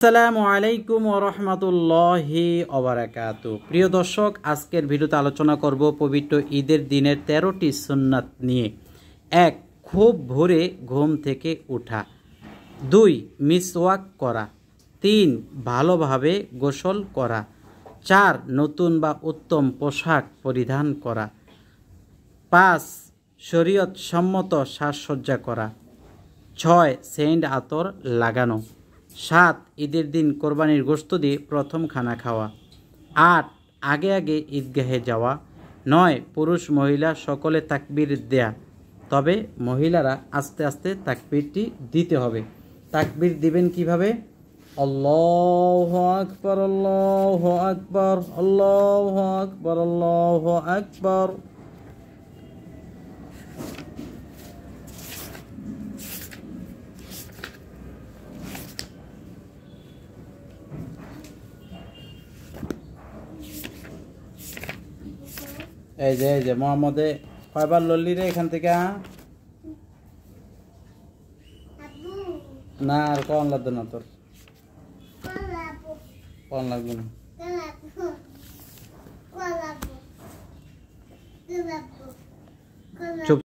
আসসালামু আলাইকুম ওয়া রাহমাতুল্লাহি ওয়া বারাকাতু। প্রিয় দর্শক, আজকের ভিডিওতে আলোচনা করব পবিত্র ঈদের দিনের 13টি সুন্নাত নিয়ে। 1. খুব ভোরে ঘুম থেকে ওঠা। 2. মিসওয়াক করা। 3. ভালোভাবে গোসল করা। 4. নতুন বা উত্তম পোশাক পরিধান করা। 5. শরীয়ত সম্মত সাজসজ্জা করা। 6. সেন্ট আতর লাগানো। 7. ঈদের দিন কোরবানির গোশত দিয়ে প্রথম খানা খাওয়া। 8. আগে আগে ঈদগাহে যাওয়া। 9. পুরুষ মহিলা সকলে তাকবীর দেয়া, তবে মহিলারা আস্তে আস্তে তাকবীরটি দিতে হবে। তাকবীর দিবেন কিভাবে? আল্লাহু আকবার, আল্লাহু আকবার, আল্লাহু আকবার, আল্লাহু আকবার। এই যে মোহাম্মদে কয়বার লড়লি রে এখান থেকে? না, আর কন লাগতো না, তোর কন লাগবে না। চুপ।